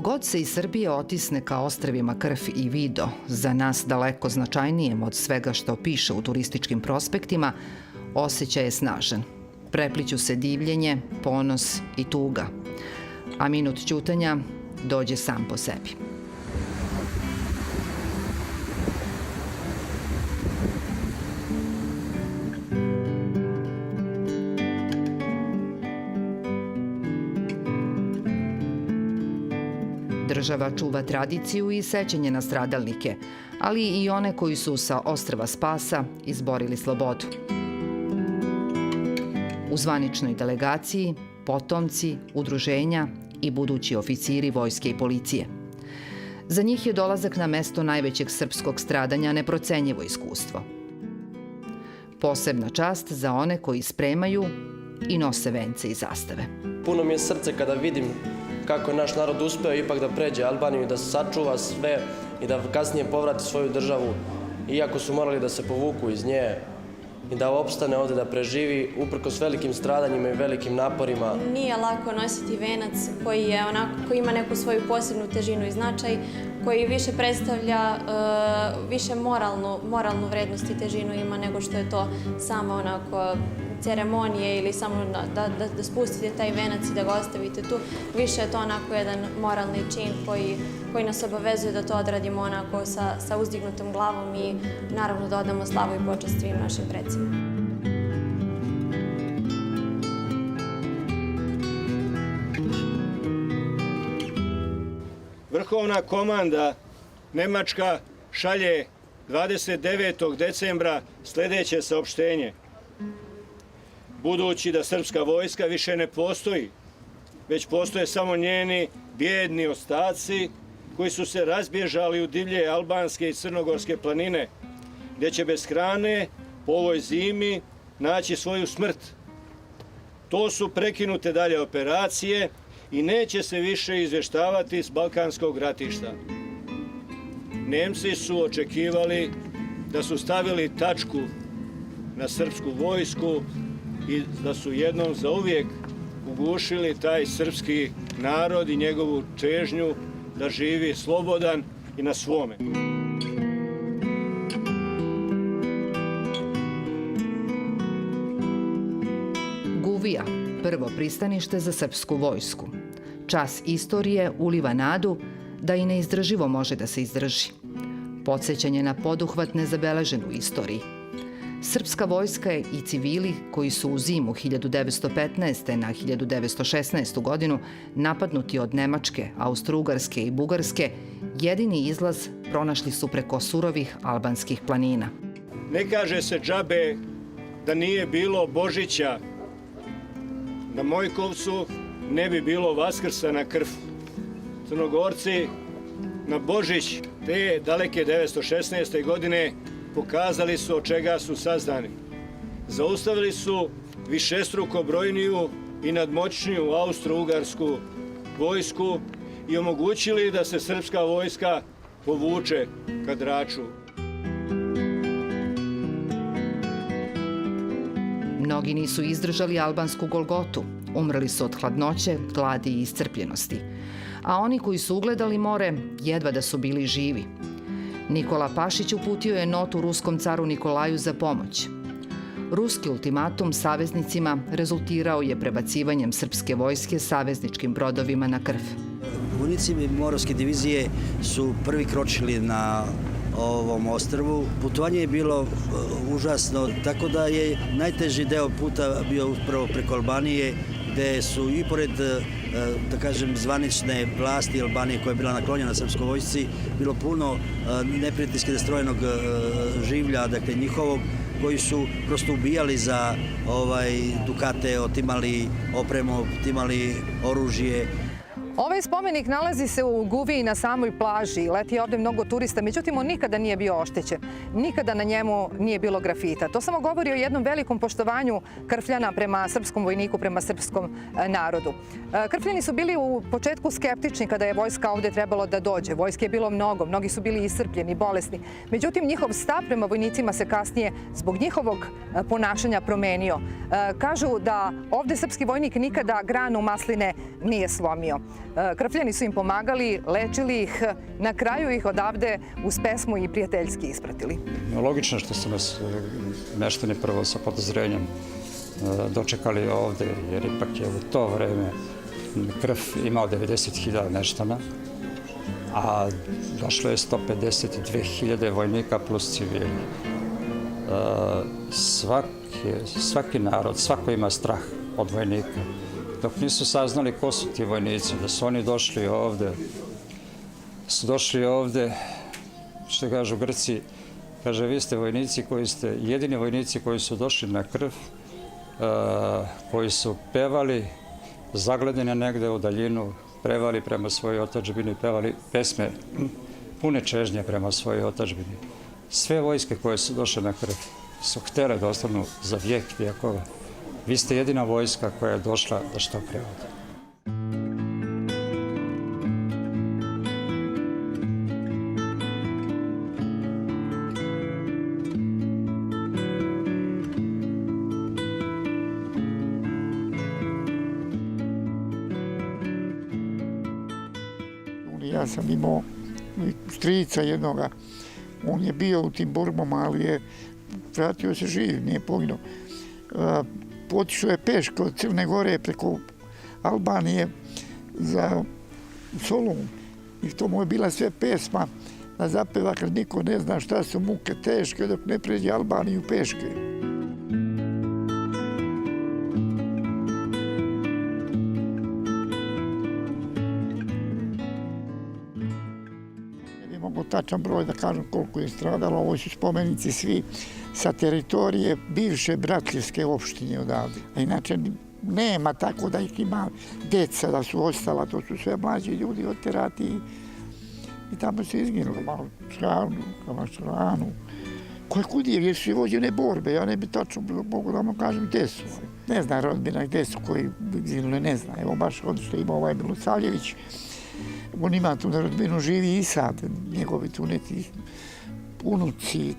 god se iz Srbije otisne ka ostrvima Krf i Vido, za nas daleko značajnijem od svega što piše u turističkim prospektima, osjećaj je snažan. Prepliću se divljenje, ponos i tuga. A minut ćutanja dođe sam po sebi. Država čuva tradiciju i sećanje na stradalnike, ali i one koji su sa ostrva Spasa izborili slobodu. U zvaničnoj delegaciji potomci, udruženja i budući oficiri vojske i policije. Za njih je dolazak na mesto najvećeg srpskog stradanja neprocenjivo iskustvo. Posebna čast za one koji spremaju i nose vence i zastave. Puno mi je srce kada vidim kako je naš narod uspeo ipak da pređe Albaniju i da sačuva sve i da kasnije povrati svoju državu, iako su morali da se povuku iz nje i da opstane ovde, da preživi uprkos velikim stradanjima i velikim naporima. Nije lako nositi venac koji ima neku svoju posebnu težinu i značaj, koji više predstavlja više moralnu vrednost i težinu ima nego što je to samo ceremonije ili samo da spustite taj venac i da ga ostavite tu. Više je to onako jedan moralni čin koji nas obavezuje da to odradimo onako sa uzdignutom glavom i naravno da odamo slavu i počast svim našim precima. Vrhovna komanda Nemačka šalje 29. decembra sljedeće saopštenje. Budući da srpska vojska više ne postoji, već postoje samo njeni bijedni ostaci koji su se razbježali u divlje albanske i crnogorske planine, gdje će bez hrane po ovoj zimi naći svoju smrt. To su prekinute dalje operacije i neće se više izvještavati iz balkanskog ratišta. Nemci su očekivali da su stavili tačku na srpsku vojsku i da su jednom zauvijek ugušili taj srpski narod i njegovu čežnju da živi slobodan i na svome. Guvija, prvo pristanište za srpsku vojsku. Čas istorije uliva nadu da i neizdrživo može da se izdrži. Podsjećanje na poduhvat nezabeležen u istoriji. Srpska vojska i civili koji su u zimu 1915. na 1916. godinu napadnuti od Nemačke, Austro-Ugarske i Bugarske, jedini izlaz pronašli su preko surovih albanskih planina. Ne kaže se džabe da nije bilo Božića na Mojkovcu, ne bi bilo Vaskrsa na Krfu. Crnogorci na Božić te daleke 1916. godine pokazali su od čega su sazdani. Zaustavili su višestruko brojniju i nadmoćniju austro-ugarsku vojsku i omogućili da se srpska vojska povuče ka Draču. Mnogi nisu izdržali albansku golgotu, umrli su od hladnoće, gladi i iscrpljenosti. A oni koji su ugledali more, jedva da su bili živi. Nikola Pašić uputio je notu ruskom caru Nikolaju za pomoć. Ruski ultimatum saveznicima rezultirao je prebacivanjem srpske vojske savezničkim brodovima na Krf. Vojnici Moravske divizije su prvi kročili na ovom ostrvu. Putovanje je bilo užasno, tako da je najteži deo puta bio upravo preko Albanije, gde su i pored, da kažem, zvanične vlasti Albanije koja je bila naklonjena srpskoj vojsci, bilo puno neprijateljski nastrojenog življa, dakle njihovog, koji su prosto ubijali za dukate, otimali opremu, otimali oružje. Ovaj spomenik nalazi se u Guviji na samoj plaži. Leti ovde mnogo turista, međutim on nikada nije bio oštećen. Nikada na njemu nije bilo grafita. To samo govori o jednom velikom poštovanju Krfljana prema srpskom vojniku, prema srpskom narodu. Krfljani su bili u početku skeptični kada je vojska ovde trebalo da dođe. Vojske je bilo mnogo, mnogi su bili iscrpljeni, bolesni. Međutim, njihov stav prema vojnicima se kasnije zbog njihovog ponašanja promenio. Kažu da ovde srpski vojnik nikada granu masline nije slomio. Krfljani su im pomagali, lečili ih, na kraju ih odavde uz pesmu i prijateljski ispratili. Logično što su nas meštani prvo sa podozrenjem dočekali ovde, jer ipak je u to vreme Krf imao 90.000 meštana, a došlo je 152.000 vojnika plus civili. Svaki narod, svako ima strah od vojnika. Dok nisu saznali ko su ti vojnici, da su oni došli ovde, što kažu Grci, kaže, vi ste vojnici koji ste, jedini vojnici koji su došli na Krf, koji su pevali, zagledani negde u daljinu, prevali prema svojoj otadžbini, pevali pesme pune čežnje prema svojoj otadžbini. Sve vojske koje su došle na Krf su htjele da ostanu za vijek vijekova. Vi ste jedina vojska koja je došla da što pre ovde. Ja sam imao strica jednoga, on je bio u tim borbama, ali je vratio se živ, nije poginuo. Otišao je peške od Crne Gore preko Albanije za Solun i to mu je bila sve pesma da zapeva kad niko ne zna šta su muke teške dok ne pređe Albaniju peške. Mogu tačan broj da kažem koliko je stradalo. Ovo su spomenici svi sa teritorije bivše Bratljevske opštine odavde. A inače nema tako da ih ima deca da su ostala, to su sve mlađi ljudi oterati i tamo su izginuli. Malo Čravnu, Kamašranu, koje kudije, jer su i vođene borbe, ja ne bi tačno mogu da vam kažem gde su. Ne zna rodbina gde su koji izginuli, ne zna. Evo baš ono što ima ovaj Milosavljević, on ima tu na rodbinu, živi i sad, njegovi tu neki unuci,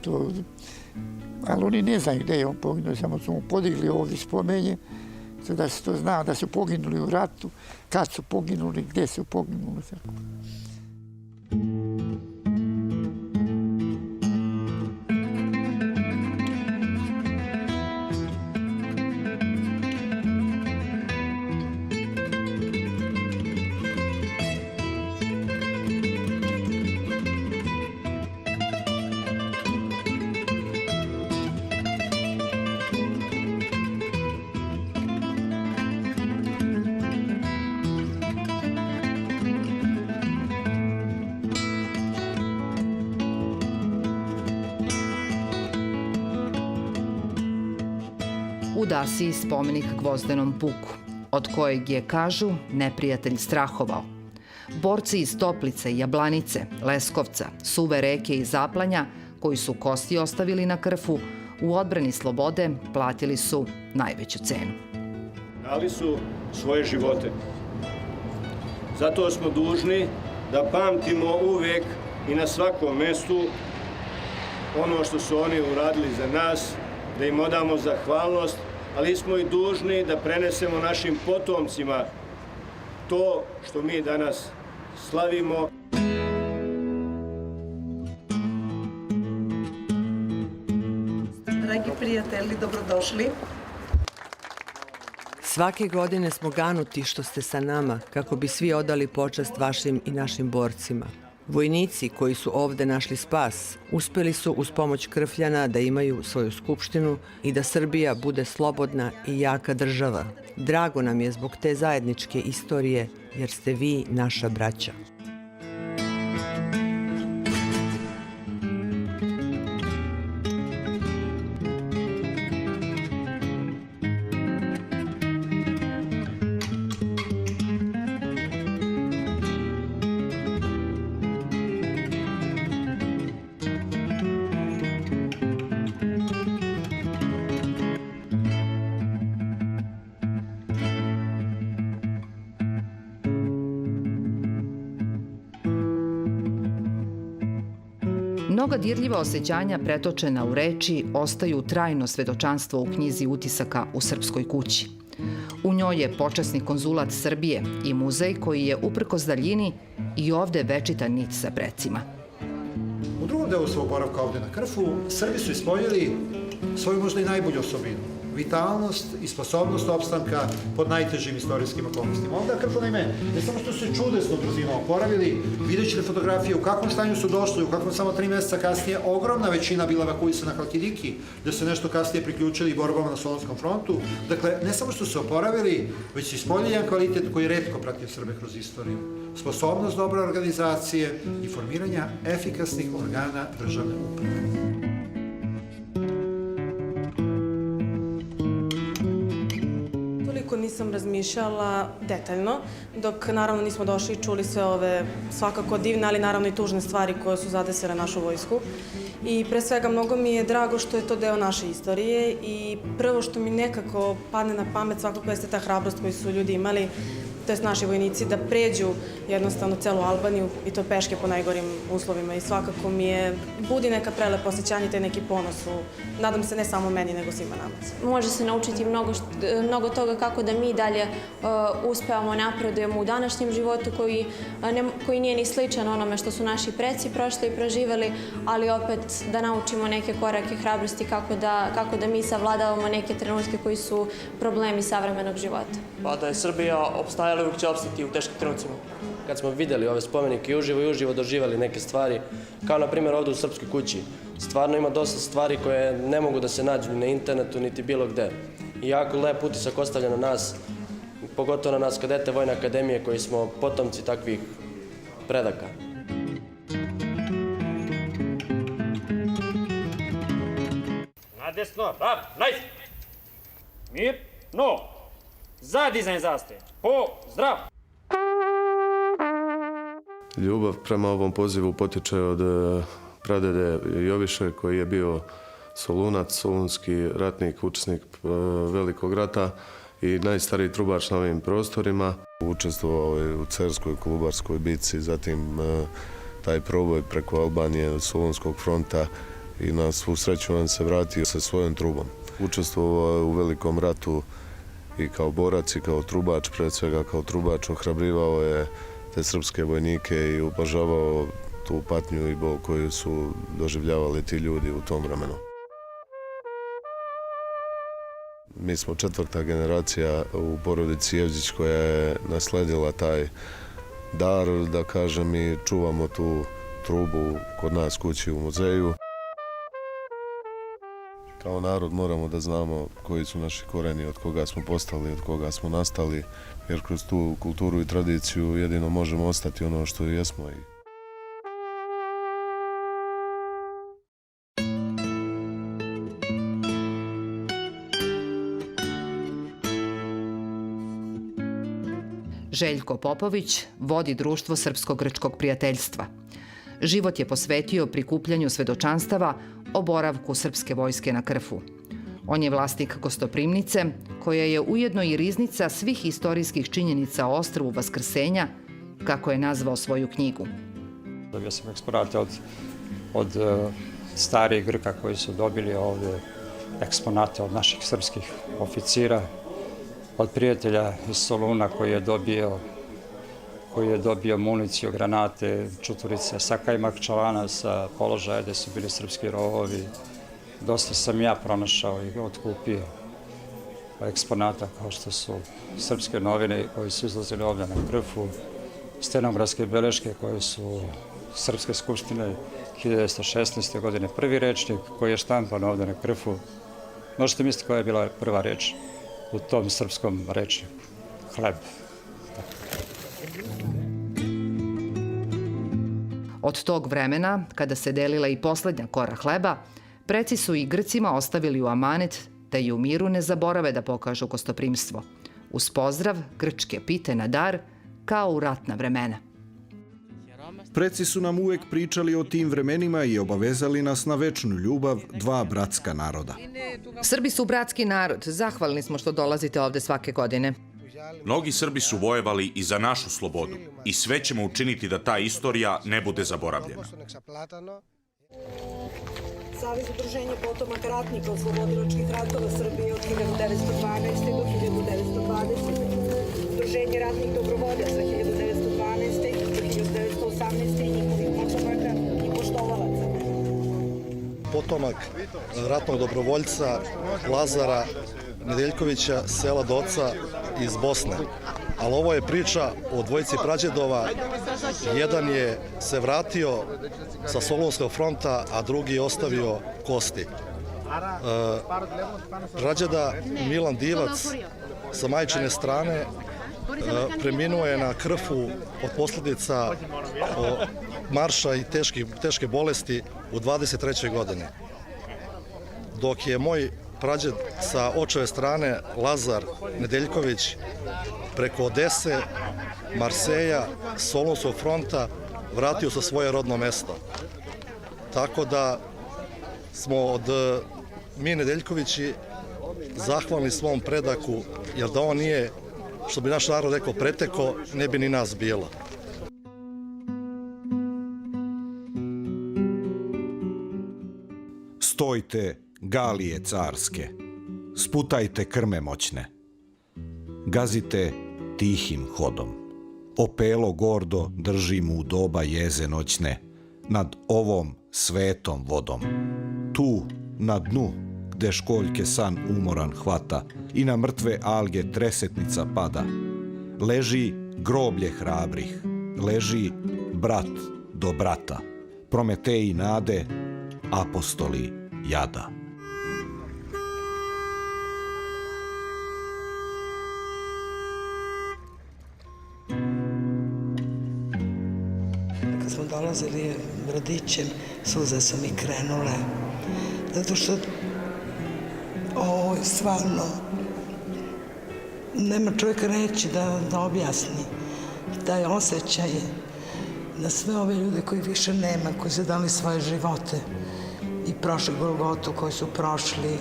ali oni ne znaju gde je on poginuo, samo su mu podigli ovdje spomenje, da se to zna, da su poginuli u ratu, kad su poginuli, gde su poginuli. U Dasiji spomenik Gvozdenom puku, od kojeg je, kažu, neprijatelj strahovao. Borci iz Toplice, Jablanice, Leskovca, Suve reke i Zaplanja, koji su kosti ostavili na Krfu, u odbrani slobode platili su najveću cenu. Dali su svoje živote. Zato smo dužni da pamtimo uvijek i na svakom mestu ono što su oni uradili za nas, da im odamo zahvalnost, ali smo i dužni da prenesemo našim potomcima to što mi danas slavimo. Dragi prijatelji, dobrodošli. Svake godine smo ganuti što ste sa nama, kako bi svi odali počast vašim i našim borcima. Vojnici koji su ovde našli spas, uspeli su uz pomoć Krfljana da imaju svoju skupštinu i da Srbija bude slobodna i jaka država. Drago nam je zbog te zajedničke istorije, jer ste vi naša braća. Mnoga dirljiva osjećanja pretočena u reči ostaju trajno svedočanstvo u knjizi utisaka u Srpskoj kući. U njoj je počasni konzulat Srbije i muzej koji je uprkos daljini i ovde večita nit sa precima. U drugom delu svog boravka ovde na Krfu, Srbi su ispoljili svoju možda i najbolju osobinu. Vitalnost i sposobnost opstanka pod najtežim istorijskim okolnostima. Ovdje na Krfu, naime, ne samo što su se čudesno brzino oporavili, vidjet ćete fotografije u kakvom stanju su došli, u kakvom samo 3 mjeseca kasnije ogromna većina bila evakuisana na Halkidiki, gde se nešto kasnije priključili borbama na Solunskom frontu. Dakle, ne samo što su se oporavili, već su ispoljili jedan kvalitet koji je retko pratio Srbe kroz istoriju. Sposobnost dobre organizacije i formiranja efikasnih organa državne uprave. Nisam razmišljala detaljno, dok naravno nismo došli i čuli sve ove svakako divne, ali naravno i tužne stvari koje su zadesile našu vojsku. I pre svega mnogo mi je drago što je to deo naše istorije i prvo što mi nekako padne na pamet svakako jeste ta hrabrost koju su ljudi imali, to jest naši vojnici, da pređu jednostavno celu Albaniju i to peške po najgorim uslovima i svakako mi je budi neka prelepo osjećanje, taj neki ponos nadam se ne samo meni nego svima nama. Može se naučiti mnogo toga kako da mi dalje uspevamo, napredujemo u današnjem životu koji nije ni sličan onome što su naši preci prošli i proživeli, ali opet da naučimo neke korake hrabrosti kako da mi savladavamo neke trenutke koji su problemi savremenog života. Pa da je Srbija opstajala, uvijek će opstati u teškim trenucima. Kad smo vidjeli ove spomenike i uživo doživjeli neke stvari, kao na primjer ovdje u Srpskoj kući, stvarno ima dosta stvari koje ne mogu da se nađu ni na internetu, niti bilo gde. I jako lep utisak ostavlja na nas, pogotovo na nas kadete Vojne akademije koji smo potomci takvih predaka. Na desno, najs! Mir, no! Za dizajn zastave. Pozdrav! Ljubav prema ovom pozivu potiče od pradede Joviše koji je bio Solunac, solunski ratnik, učesnik Velikog rata i najstariji trubač na ovim prostorima. Učestvovao je u Cerskoj Kolubarskoj bitci, zatim taj proboj preko Albanije od Solunskog fronta i na svu sreću on se vratio sa svojom trubom. Učestvovao je u Velikom ratu i kao borac i kao trubač, pred svega kao trubač, ohrabrivao je te srpske vojnike i upažavao tu patnju i bol koju su doživljavali ti ljudi u tom vremenu. Mi smo 4. generacija u porodici Jevđić koja je nasledila taj dar, da kažem, i čuvamo tu trubu kod nas kući u muzeju. Kao narod moramo da znamo koji su naši koreni, od koga smo postali, od koga smo nastali, jer kroz tu kulturu i tradiciju jedino možemo ostati ono što jesmo. Željko Popović vodi društvo Srpsko-grčkog prijateljstva. Život je posvetio prikupljanju svedočanstava o boravku srpske vojske na Krfu. On je vlasnik gostoprimnice, koja je ujedno i riznica svih istorijskih činjenica o ostrvu Vaskrsenja, kako je nazvao svoju knjigu. Dobio sam eksponate od starih Grka koji su dobili ovdje eksponate od naših srpskih oficira, od prijatelja iz Soluna koji je dobio municiju, granate, čuturice, Saka i Makčalana sa položaja gde su bili srpski rovovi. Dosta sam ja pronašao i otkupio eksponata kao što su srpske novine koji su izlazili ovdje na Krfu, stenografske beleške koje su Srpske skupštine 1916. godine, prvi rečnik koji je štampan ovdje na Krfu. Možete misliti koja je bila prva reč u tom srpskom rečniku? Hleb. Od tog vremena, kada se delila i poslednja kora hleba, preci su i Grcima ostavili u amanet da i u miru ne zaborave da pokažu gostoprimstvo. Uz pozdrav grčke pite na dar, kao u ratna vremena. Preci su nam uvek pričali o tim vremenima i obavezali nas na večnu ljubav dva bratska naroda. Srbi su bratski narod. Zahvalni smo što dolazite ovde svake godine. Mnogi Srbi su vojevali i za našu slobodu i sve ćemo učiniti da ta istorija ne bude zaboravljena. Savez udruženja potomaka ratnika oslobodilačkih ratova Srbije od 1912. do 1920. Udruženje ratnih dobrovoljaca 1912. do 1918. i njihovih potomaka i poštovalaca. Potomak ratnog dobrovoljca Lazara Nedeljkovića, sela Doca iz Bosne. Ali ovo je priča o dvojici prađedova. Jedan je se vratio sa Solunskog fronta, a drugi je ostavio kosti. Prađeda Milan Divac sa majčine strane preminuo je na Krfu od posljedica marša i teške bolesti u 23. godini. Dok je moj prađed sa očeve strane Lazar Nedeljković preko Odese, Marseja, Solunskog fronta vratio sa svoje rodno mesto. Tako da smo od mi Nedeljkovići zahvalni svom predaku, jer da on nije, što bi naš narod rekao, preteko, ne bi ni nas bilo. Stojte, galije carske, sputajte krme moćne, gazite tihim hodom, opelo gordo držim u doba jeze noćne, nad ovom svetom vodom. Tu, na dnu, gde školjke san umoran hvata i na mrtve alge tresetnica pada, leži groblje hrabrih, leži brat do brata, Prometeji nade, apostoli jada. Kad smo dolazili brodićem, suze su mi krenule, zato što ovo je stvarno, nema čovjeka reći da objasni taj osjećaj na sve ove ljude koji više nema, koji su dali svoje živote i prošli Golgotu, koji su prošli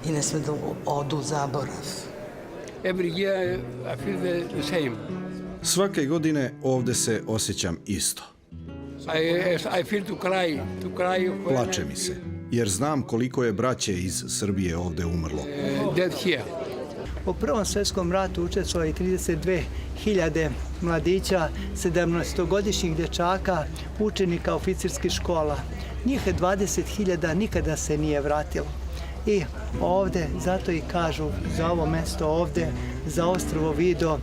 i ne sme da odu u zaborav. Svake godine ovde se osjećam isto. Plače mi se, jer znam koliko je braće iz Srbije ovde umrlo. U Prvom svjetskom ratu učestvovalo je 32.000 mladića, 17-godišnjih dječaka, učenika oficirskih škola. Njih 20.000 nikada se nije vratilo. I ovde, zato i kažu za ovo mesto ovde, za ostrvo Vido,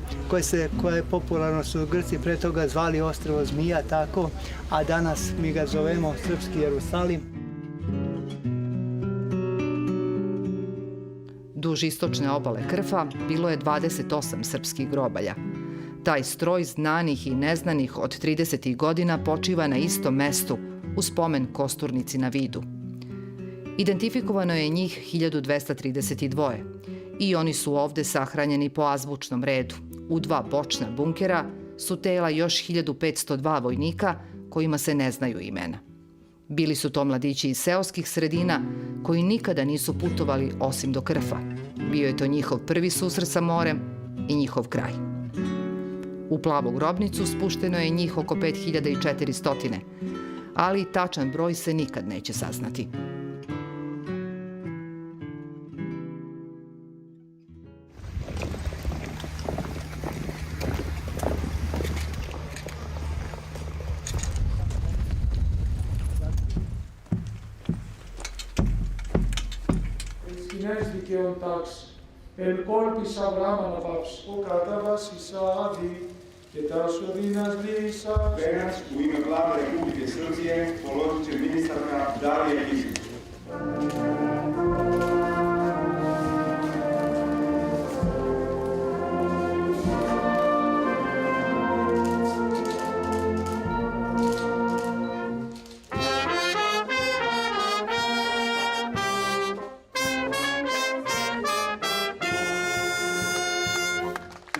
koje popularno su Grci pre toga zvali ostrvo Zmija, tako, a danas mi ga zovemo Srpski Jerusalim. Duž istočne obale Krfa bilo je 28 srpskih grobalja. Taj stroj znanih i neznanih od 30. godina počiva na istom mestu u spomen kosturnici na Vidu. Identifikovano je njih 1232 i oni su ovde sahranjeni po azbučnom redu. U 2 bočna bunkera su tela još 1502 vojnika kojima se ne znaju imena. Bili su to mladići iz seoskih sredina koji nikada nisu putovali osim do Krfa. Bio je to njihov prvi susret sa morem i njihov kraj. U plavu grobnicu spušteno je njih oko 5400, ali tačan broj se nikad neće saznati. Συνέστηκε ο τάξη, εν κόλπης Αβραάμ αναπαύς, ο κατάβας Ισαάδη και τα σωδίνας δίσα. Danas u ime Vlade Republike Srbije položit će ministarka Darija Kisić.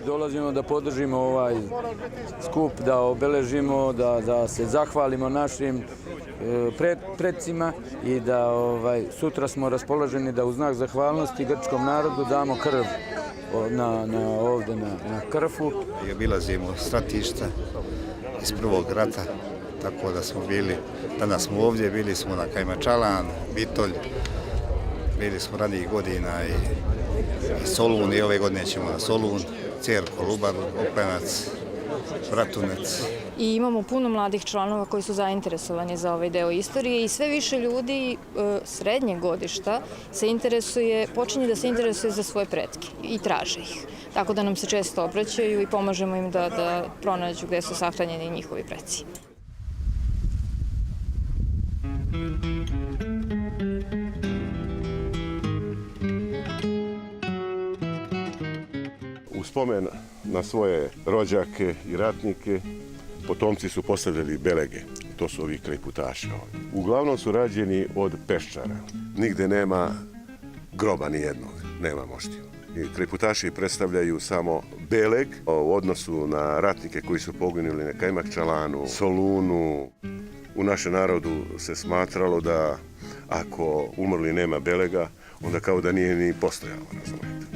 Dolazimo da podržimo ovaj skup, da obeležimo, da se zahvalimo našim predsima i da sutra smo raspoloženi da u znak zahvalnosti grčkom narodu damo krv ovde na Krfu. Obilazimo stratišta iz Prvog rata tako da smo bili, danas smo ovdje, bili smo na Kajmakčalan, Bitolj, bili smo ranijih godina i Solun i ove godine ćemo na Solun, Cer, Kolubar, Oplenac, Bratunec. I imamo puno mladih članova koji su zainteresovani za ovaj deo istorije i sve više ljudi srednjeg godišta počinje da se interesuje za svoje pretke i traže ih. Tako da nam se često obraćaju i pomažemo im da pronađu gde su sahranjeni njihovi preci. U spomen na svoje rođake i ratnike potomci su postavljali belege. To su ovi krajputaši. Uglavnom su rađeni od peščara. Nigde nema groba nijednog, nema moštiju. Krajputaši predstavljaju samo beleg u odnosu na ratnike koji su poginuli na Kajmakčalanu, Solunu. U našem narodu se smatralo da ako umrli nema belega, onda kao da nije ni postojalo, razumijete.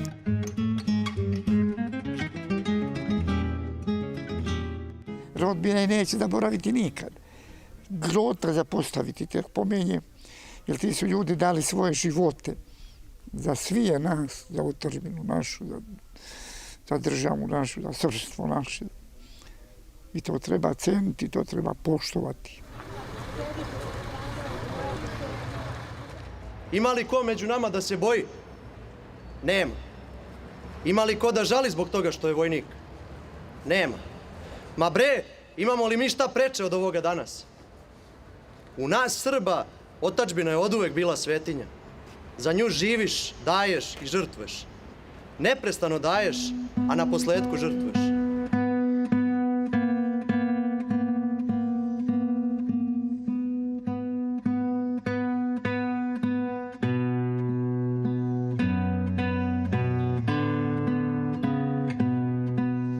Rodbina je neće zaboraviti nikad. Grota zapostaviti te pomenje, jer ti su ljudi dali svoje živote za svije nas, za otadžbinu našu, za državu našu, za srpstvo naše. I to treba ceniti, to treba poštovati. Ima li ko među nama da se boji? Nema. Ima li ko da žali zbog toga što je vojnik? Nema. Ma bre, imamo li mi šta preče od ovoga danas? U nas Srba otadžbina je oduvek bila svetinja. Za nju živiš, daješ i žrtvuješ. Neprestano daješ, a na posledku žrtvuješ.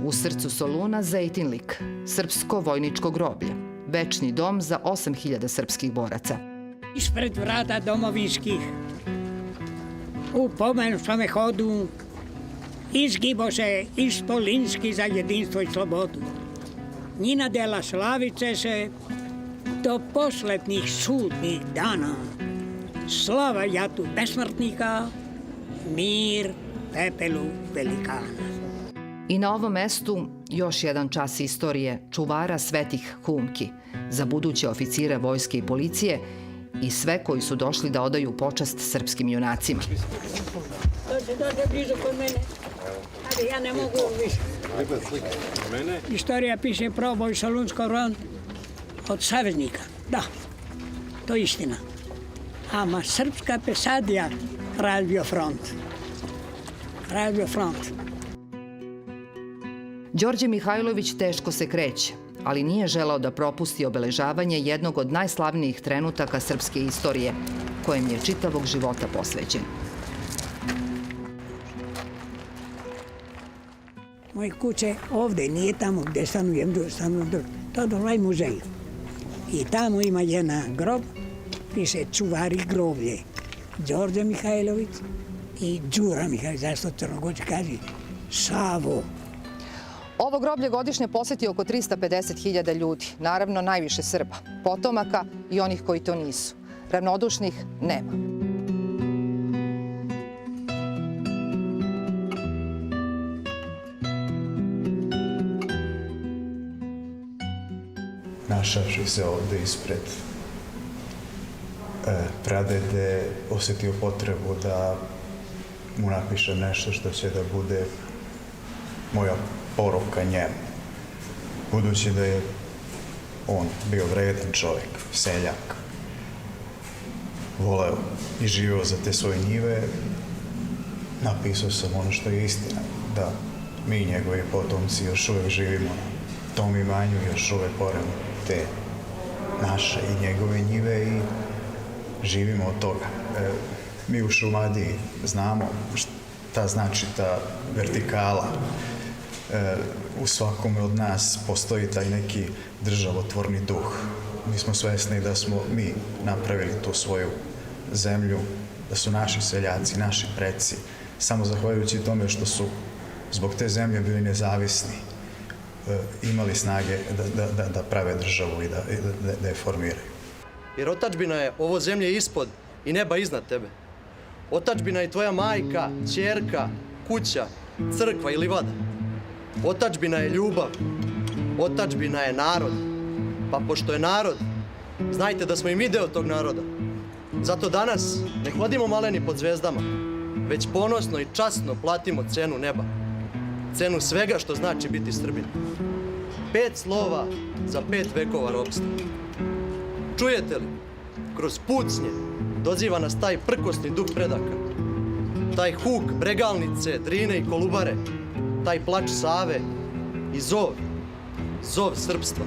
U srcu Soluna Zejtinlik, srpsko vojničko groblje, večni dom za 8000 srpskih boraca. Ispred vrata domovinskih, u pomenutome hodu, izgibo se Ispolinski za jedinstvo i slobodu. Njina dela slavice se do poslednjih sudnih dana. Slava jatu besmrtnika, mir pepelu velikana. I na ovom mestu još jedan čas istorije čuvara svetih humki za buduće oficire vojske i policije i sve koji su došli da odaju počast srpskim junacima. Dođe blizu kod mene, ali ja ne mogu više. Istorija piše proboj Solunsko front od saveznika. Da, to je istina. Ama srpska pesadija razbio front. Razbio front. Đorđe Mihajlović teško se kreće, ali nije želeo da propusti obeležavanje jednog od najslavnijih trenutaka srpske istorije, kojem je čitavog života posvećen. Moje kuće ovde, nije tamo gde stanujem, to je ovaj muzej. I tamo ima jedna grob, piše čuvari groblje. Đorđe Mihajlović i Đura Mihajlović, zašto Crnogorci kaže Savo. Ovo groblje godišnje poseti oko 350.000 ljudi, naravno najviše Srba, potomaka i onih koji to nisu. Ravnodušnih nema. Našavši se ovde ispred pradede, osjetio potrebu da mu napišem nešto što će da bude moja poruka njemu. Budući da je on bio vredan čovjek, seljak, voleo i živio za te svoje njive, napisao sam ono što je istina, da mi, njegovi potomci, još uvijek živimo na tom imanju, još uvijek poremo te naše i njegove njive i živimo od toga. Mi u Šumadiji znamo šta znači ta vertikala. U svakome od nas postoji taj neki državotvorni duh. Mi smo svesni da smo mi napravili tu svoju zemlju, da su naši seljaci, naši preci, samo zahvaljujući tome što su zbog te zemlje bili nezavisni, imali snage da prave državu i da je formiraju. Jer otadžbina je ovo zemlje ispod i neba iznad tebe. Otadžbina je tvoja majka, ćerka, kuća, crkva i livada. Otadžbina je ljubav. Otadžbina je narod. Pa pošto je narod, znajte da smo i mi deo tog naroda. Zato danas ne hodimo maleni pod zvezdama, već ponosno i časno platimo cenu neba. Cenu svega što znači biti Srbin. 5 slova za 5 vekova ropstva. Čujete li? Kroz pucnje doziva nas taj prkosni duh predaka. Taj huk Bregalnice, Drine i Kolubare. Taj plač Save i zov srpstva.